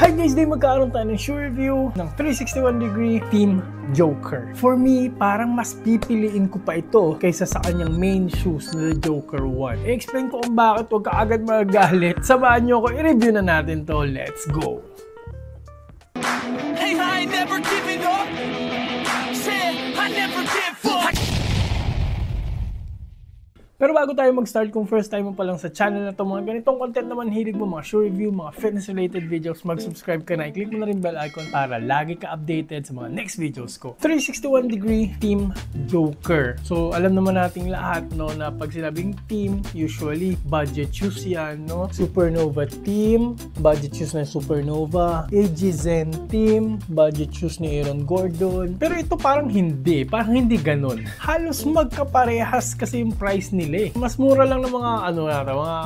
Hi guys, day magkakaroon tayo ng shoe review ng 361-degree Team Joker. For me, parang mas pipiliin ko pa ito kaysa sa kanyang main shoes na Joker 1. I-explain ko kung bakit, huwag ka agad magagalit. Samahan nyo ako, i-review na natin to. Let's go! Hey, I ain't never giving up. Said I never give up. Pero bago tayo mag-start, kung first time mo pa lang sa channel na to, mga ganitong content naman hilig mo, mga shoe review, mga fitness-related videos, mag-subscribe ka na, i-click mo na rin bell icon para lagi ka updated sa mga next videos ko. 361-degree Team Joker. So, alam naman nating lahat, no, na pag sinabing team, usually, budget shoes yan, no? Supernova Team, budget shoes na Supernova. AG Zen Team, budget shoes ni Aaron Gordon. Pero ito parang hindi ganun. Halos magkaparehas kasi yung price nila. Mas mura lang ng mga mga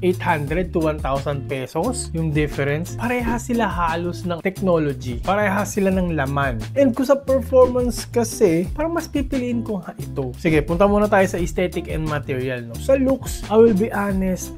800 to 1,000 pesos yung difference. Parehas sila halos ng technology. Parehas sila ng laman. And kung sa performance kasi, parang mas pipiliin ko ito. Sige, punta muna tayo sa aesthetic and material, no. Sa looks, I will be honest,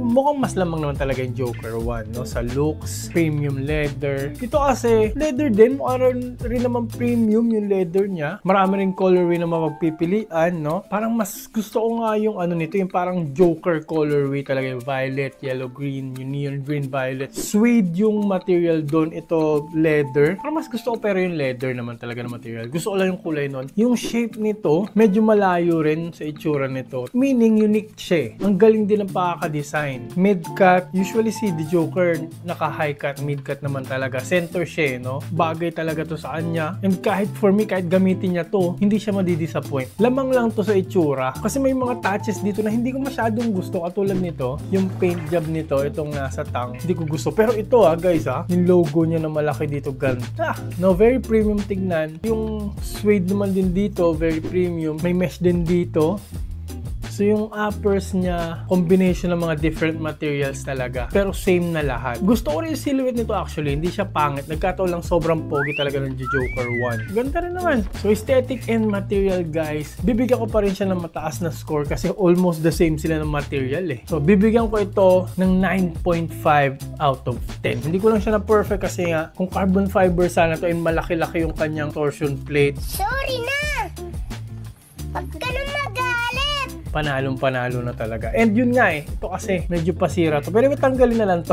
mukhang mas lamang naman talaga yung Joker 1, no. Sa looks, premium leather. Ito kasi leather din, mukha rin naman premium yung leather niya. Marami ring colorway na mapagpipilian, no. Parang mas gusto ko nga yung nito, yung parang Joker colorway talaga, yung violet, yellow, green, yung neon green, violet. Suede yung material doon, ito leather. Parang mas gusto ko, pero yung leather naman talaga na material. Gusto ko lang yung kulay nun. Yung shape nito, medyo malayo rin sa itsura nito. Meaning, unique siya. Ang galing din ng pakaka-design. Mid-cut, usually si The Joker, naka-high cut, mid-cut naman talaga. Center siya, no? Bagay talaga to sa kanya. And kahit for me, kahit gamitin niya to, hindi siya madidisappoint. Lamang lang to sa itsura. Kasi may mga touches dito na hindi ko masyadong gusto, katulad nito, yung paint job nito, itong nasa tang, hindi ko gusto. Pero ito guys yung logo niya na malaki dito, ganda. No, very premium tignan. Yung suede naman din dito, very premium. May mesh din dito. So yung uppers niya, combination ng mga different materials talaga. Pero same na lahat. Gusto ko rin yung silhouette nito actually. Hindi siya pangit. Nagkataon lang sobrang pogi talaga ng Joker 1. Ganda rin naman. So aesthetic and material guys, bibigyan ko pa rin siya ng mataas na score kasi almost the same sila ng material eh. So bibigyan ko ito ng 9.5 out of 10. Hindi ko lang siya na perfect kasi nga, kung carbon fiber sana to and malaki-laki yung kanyang torsion plate. Sorry na! Pag ganun magalit! Panalong-panalo na talaga. And yun nga ito kasi medyo pasira to. Pero tanggalin na lang to.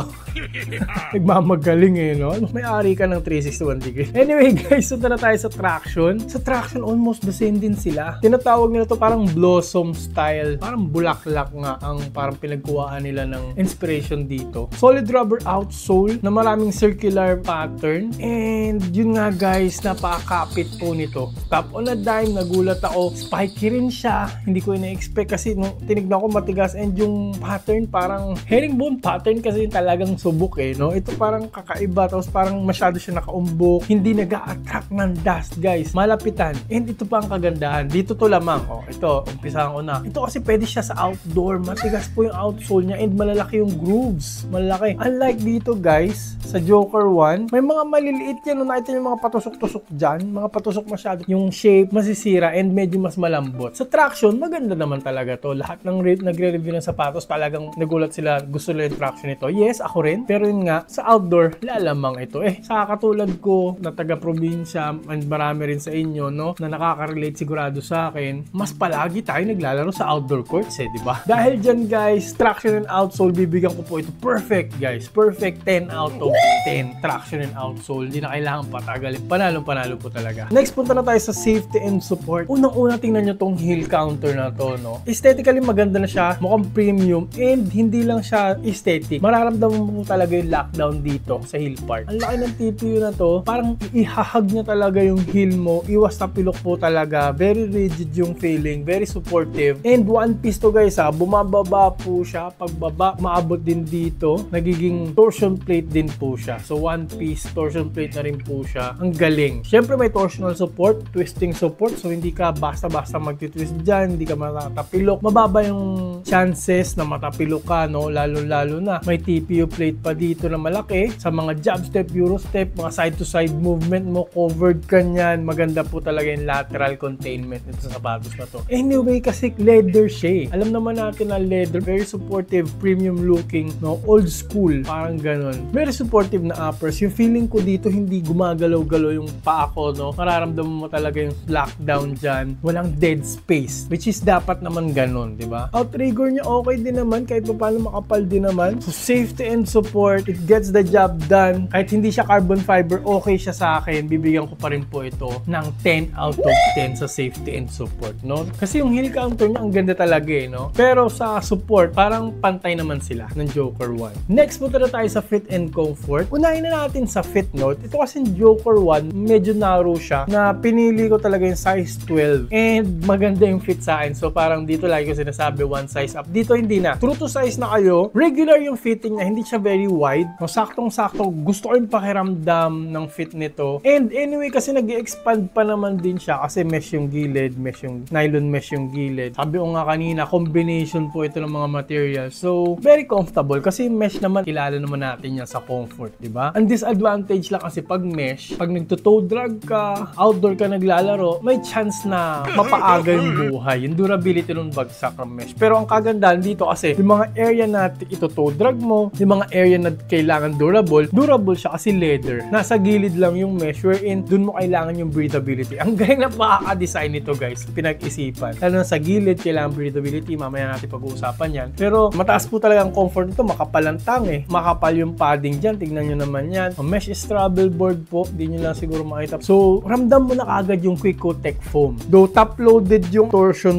Nagmamagaling no? May-ari ka ng 361 degree. Anyway guys, sunta na tayo sa traction. Sa traction, almost the same din sila. Tinatawag nila to parang blossom style. Parang bulaklak nga ang parang pinagkuhaan nila ng inspiration dito. Solid rubber outsole na maraming circular pattern. And yun nga guys, napakakapit po nito. Tap on a dime, nagulat ako. Spiky rin siya. Hindi ko ina-expect kasi nung tinignan ko matigas, and yung pattern parang herringbone pattern kasi talagang subok no. Ito parang kakaiba, tapos parang masyado siya nakaumbok, hindi nag-a-attract ng dust guys, malapitan. And ito pa ang kagandahan, dito to lamang ito, umpisahan ko na. Ito kasi pwede siya sa outdoor, matigas po yung outsole niya and malalaki yung grooves, malalaki. Unlike dito guys, sa Joker 1, may mga maliliit yan, nakita yung mga patusok-tusok dyan, mga patusok masyado, yung shape masisira and medyo mas malambot. Sa traction, maganda naman talaga to. Lahat ng nagre-review ng sapatos talagang nagulat sila, gusto nila yung traction nito. Yes, ako rin. Pero yun nga, sa outdoor, lalamang ito. Sa katulad ko na taga-probinsya and marami rin sa inyo, no, na nakaka-relate sigurado sa akin, mas palagi tayo naglalaro sa outdoor courts di ba? Dahil dyan guys, traction and outsole, bibigyan ko po ito. Perfect guys. Perfect 10 out of 10. Traction and outsole. Hindi na kailangan patagalin. Panalo po talaga. Next, punta na tayo sa safety and support. Unang-una tingnan nyo tong heel counter na to, no? Aesthetically maganda na siya, mukhang premium, and hindi lang siya aesthetic. Mararamdaman mo talaga yung lockdown dito sa heel part. Ang laki ng TPU na to, parang ihahag niya talaga yung heel mo, iwas na pilok po talaga, very rigid yung feeling, very supportive, and one piece to guys bumababa po siya, pagbaba, maabot din dito, nagiging torsion plate din po siya. So one piece, torsion plate na rin po siya. Ang galing. Syempre may torsional support, twisting support, so hindi ka basta-basta magtitwist dyan, hindi ka matatapik matapilok. Mababa yung chances na matapilok ka, no? Lalo-lalo na may TPU plate pa dito na malaki. Sa mga jab step, euro step, mga side-to-side movement mo, covered ka niyan. Maganda po talaga yung lateral containment nito sa sapatos na to. Anyway, kasi leather siya. Alam naman natin na leather, very supportive, premium looking, no? Old school, parang ganun. Very supportive na uppers. Yung feeling ko dito, hindi gumagalaw-galaw yung paa ko, no? Mararamdaman mo talaga yung lockdown dyan. Walang dead space, which is dapat naman ganun, di ba? Outrigger niya okay din naman, kahit pa paano makapal din naman. So, safety and support, it gets the job done. Kahit hindi siya carbon fiber, okay siya sa akin. Bibigyan ko pa rin po ito ng 10 out of 10 sa safety and support, no? Kasi yung heel counter niya, ang ganda talaga eh, no? Pero sa support, parang pantay naman sila ng Joker 1. Next, punta na tayo sa fit and comfort. Unahin na natin sa fit note. Ito kasi Joker 1, medyo narrow siya, na pinili ko talaga yung size 12. And maganda yung fit sa akin. So parang dito lagi ko sinasabi, one size up. Dito hindi na. True to size na kayo. Regular yung fitting na, hindi siya very wide. No, saktong-sakto. Gusto ko yung pakiramdam ng fit nito. And anyway, kasi nag-expand pa naman din siya kasi mesh yung gilid, mesh yung nylon mesh yung gilid. Sabi ko nga kanina, combination po ito ng mga materials. So, very comfortable kasi mesh naman, kilala naman natin yan sa comfort, di ba? Ang disadvantage lang kasi pag mesh, pag nagto-toe drag ka, outdoor ka naglalaro, may chance na mapaaga yung buhay. Yung durability ng bagsak ng mesh. Pero ang kagandahan dito kasi, yung mga area na ito-toe drag mo, yung mga area na kailangan durable siya kasi leather. Nasa gilid lang yung mesh wherein dun mo kailangan yung breathability. Ang galing na pakaka-design nito guys, pinag-isipan. Lalo na sa gilid, kailangan breathability, mamaya natin pag-uusapan yan. Pero mataas po talaga ang comfort nito, makapal ang tang eh. Makapal yung padding dyan, tignan nyo naman yan. Ang mesh is travel board po, di nyo lang siguro makita. So, ramdam mo na kagad yung Quick-O-Tech foam. Though top-loaded yung torsion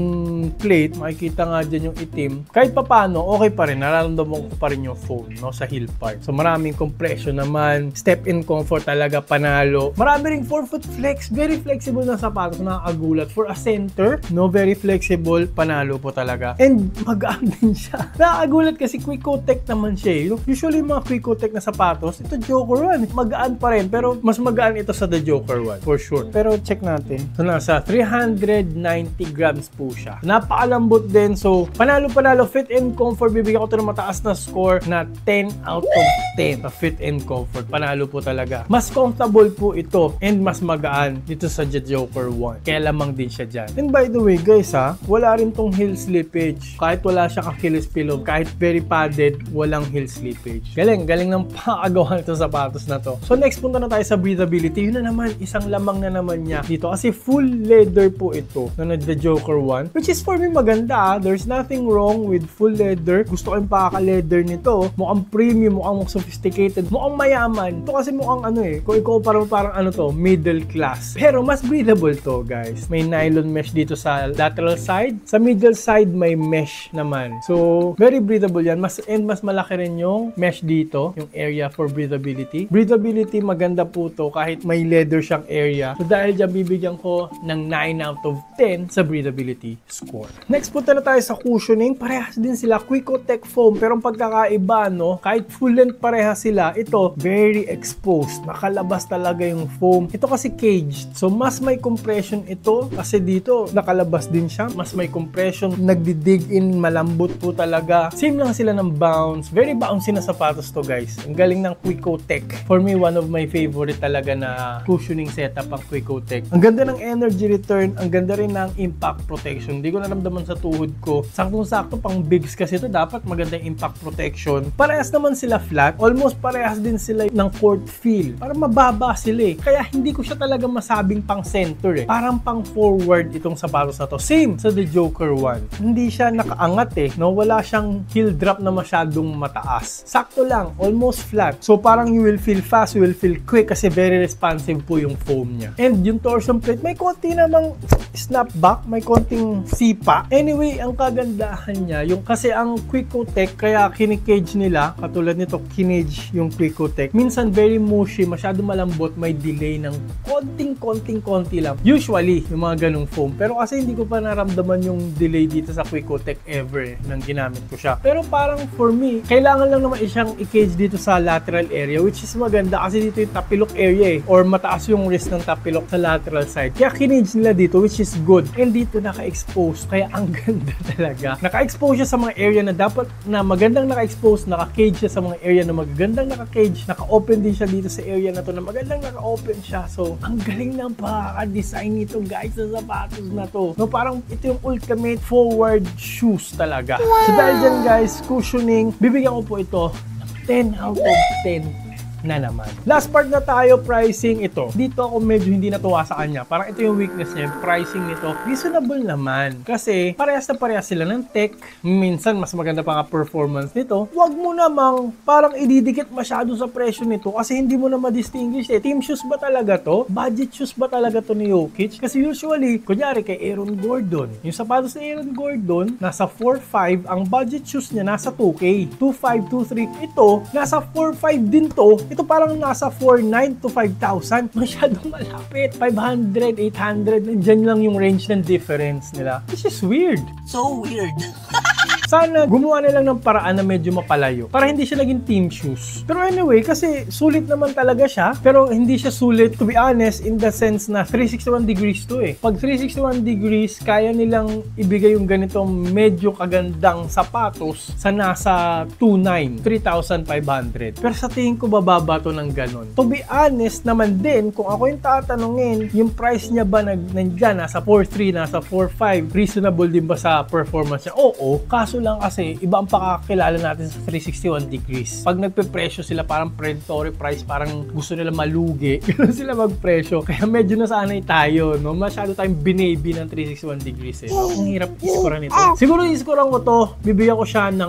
plate, makikita nga dyan yung itim. Kahit pa paano, okay pa rin, nararamdaman ko pa rin yung foam, no, sa heel part. So, maraming compression naman, step-in comfort talaga, panalo. Marami ring forefoot flex, very flexible na sapatos, nakakagulat. For a center, no, very flexible, panalo po talaga. And magaan din siya. Nakakagulat kasi Quick-O-Tech naman siya eh. Usually mga Quick-O-Tech na sapatos, ito Joker 1. Magaan pa rin, pero mas magaan ito sa the Joker 1, for sure. Pero check natin. So, nasa 390 grams po siya. Napakalambot din. So, panalo fit and comfort. Bibigyan ko ito ng mataas na score na 10 out of 10 sa fit and comfort. Panalo po talaga. Mas comfortable po ito and mas magaan dito sa Joker 1. Kaya lamang din siya dyan. And by the way guys wala rin tong heel slippage. Kahit wala siyang Achilles pillow, kahit very padded, walang heel slippage. Galing ng pakagawa nito sa sapatos na to. So next, punta na tayo sa breathability. Yun na naman, isang lamang na naman niya dito. Kasi full leather po ito na the Joker 1. Which is for me maganda. There's nothing wrong with full leather. Gusto ko yung pakaka-leather nito. Mukhang premium, mukhang sophisticated, mukhang mayaman. Ito kasi mukhang kung ikaw parang middle class. Pero mas breathable to guys. May nylon mesh dito sa lateral side. Sa middle side may mesh naman. So, very breathable yan. Mas malaki rin yung mesh dito, yung area for breathability. Breathability, maganda po to kahit may leather siyang area. So, dahil dyan, bibigyan ko ng 9 out of 10 sa breathability score. Next, punta na tayo sa cushioning. Parehas din sila, Quick-O-Tech foam. Pero ang pagkakaiba, no, kahit full length parehas sila, ito, very exposed. Nakalabas talaga yung foam. Ito kasi caged. So, mas may compression ito. Kasi dito, nakalabas din siya. Mas may compression. Nagdidig in, malambot po talaga. Same lang sila ng bounce. Very bouncy na sapatos to guys. Ang galing ng Quick-O-Tech. For me, one of my favorite talaga na cushioning setup ang Quick-O-Tech. Ang ganda ng energy return. Ang ganda rin ng impact protection. Hindi ko naramdaman sa tuhod ko. Saktong-sakto pang bigs kasi ito. Dapat maganda yung impact protection. Parehas naman sila flat. Almost parehas din sila ng court feel. Parang mababa sila eh. Kaya hindi ko siya talaga masabing pang center eh. Parang pang forward itong sapatos na to. Same sa the Joker 1. Hindi siya nakaangat eh. No? Wala siyang heel drop na masyadong mataas. Sakto lang. Almost flat. So parang you will feel fast, you will feel quick kasi very responsive po yung foam niya. And yung torsion plate, may konti namang snapback, may konting sipa. Anyway, ang kagandahan niya, kasi ang Quick-O-Tech, kaya kinikage nila, katulad nito, kinage yung Quick-O-Tech. Minsan very mushy, masyado malambot, may delay ng konti lang. Usually, yung mga ganong foam. Pero kasi hindi ko pa naramdaman yung delay dito sa Quick-O-Tech ever nang ginamit ko siya. Pero parang for me, kailangan lang naman siyang i-cage dito sa lateral area, which is maganda kasi dito yung tapilok area eh, or mataas yung risk ng tapilok sa lateral side. Kaya kinage nila dito, which is good. And dito naka-expose, kaya Kaya ang ganda talaga. Naka-expose siya sa mga area na dapat na magandang naka-expose, naka-cage siya sa mga area na magagandang naka-cage, naka-open din siya dito sa area na to na magandang naka-open siya. So, ang galing ng pagka-design nito guys sa sapatos na to. No, parang ito yung ultimate forward shoes talaga. So dahil dyan guys, cushioning, bibigyan ko po ito ng 10 out of 10 na naman. Last part na tayo, pricing ito. Dito ako medyo hindi natuwa sa kanya. Parang ito yung weakness niya, yung pricing nito. Reasonable naman. Kasi parehas na parehas sila ng tech. Minsan, mas maganda pa nga performance nito. Huwag mo namang parang ididikit masyado sa presyo nito kasi hindi mo na ma-distinguish eh. Team shoes ba talaga to? Budget shoes ba talaga to ni Jokic? Kasi usually, kunyari kay Aaron Gordon. Yung sapatos ni Aaron Gordon, nasa 4.5. Ang budget shoes niya nasa 2K. 2.5, 2.3. Ito, nasa 4.5 din to. Ito parang nasa 4.9 to 5,000. Masyadong malapit. 500, 800. Nandyan lang yung range ng difference nila. Which is weird. So weird. Sana gumawa na lang ng paraan na medyo mapalayo para hindi siya naging team shoes. Pero anyway, kasi sulit naman talaga siya, pero hindi siya sulit, to be honest, in the sense na 361 degrees to eh. Pag 361 degrees, kaya nilang ibigay yung ganitong medyo kagandang sapatos sa nasa 2.9, 3,500. Pero sa tingin ko bababa to ng ganon. To be honest naman din, kung ako yung tatanungin, yung price niya ba nandyan, nasa 4.3, nasa 4.5, reasonable din ba sa performance niya? Oo, kaso lang kasi iba ang pakakilala natin sa 361 degrees. Pag nagpe-presyo sila parang predatory price, parang gusto nila malugi. Ganun sila magpresyo. Kaya medyo nasanay tayo, no? Masyado tayong binaby ng 361 degrees eh. Ang hirap isikoran ito. Siguro isikoran ko to, bibigyan ko siya ng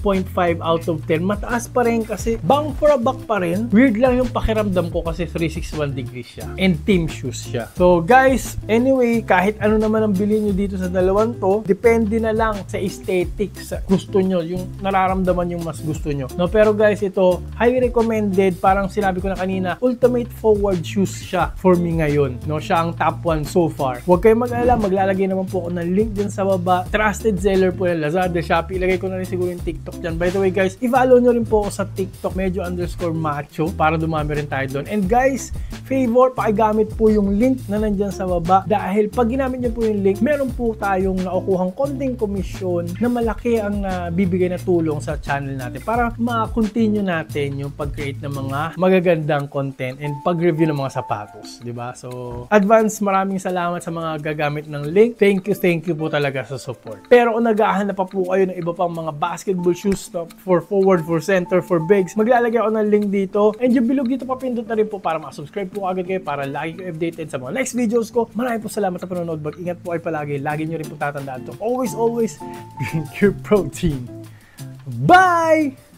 8.5 out of 10. Mataas pa rin kasi bang for a buck pa rin. Weird lang yung pakiramdam ko kasi 361 degrees siya. And team shoes siya. So guys, anyway, kahit ano naman ang bilhin nyo dito sa dalawang to, depende na lang sa aesthetic, sa gusto nyo, yung nararamdaman yung mas gusto nyo. No, pero guys, ito, highly recommended. Parang sinabi ko na kanina, ultimate forward shoes siya for me ngayon. No, siya ang top 1 so far. Huwag kayong mag-alala, maglalagay naman po ako ng link dyan sa baba. Trusted seller po ng Lazada, Shopee. Ilagay ko na rin siguro yung TikTok dyan. By the way guys, i-follow nyo rin po ako sa TikTok, medyo_macho, para dumami rin tayo doon. And guys, favor, pakigamit po yung link na nandyan sa baba. Dahil pag ginamit nyo po yung link, meron po tayong nakukuhang konting komisyon na malaki ang bibigay na tulong sa channel natin para ma-continue natin yung pag-create ng mga magagandang content and pag-review ng mga sapatos, di ba? So, advance, maraming salamat sa mga gagamit ng link. Thank you po talaga sa support. Pero kung naghahanap pa po kayo ng iba pang mga basketball shoes na for forward, for center, for bigs, maglalagay ako ng link dito. And yung bilog dito, papindot na rin po para ma-subscribe po agad kayo para lagi kayo updated sa mga next videos ko. Maraming po salamat sa panonood. Mag-ingat po kayo palagi. Lagi nyo rin po tatandaan to. Always, drink your protein. Bye!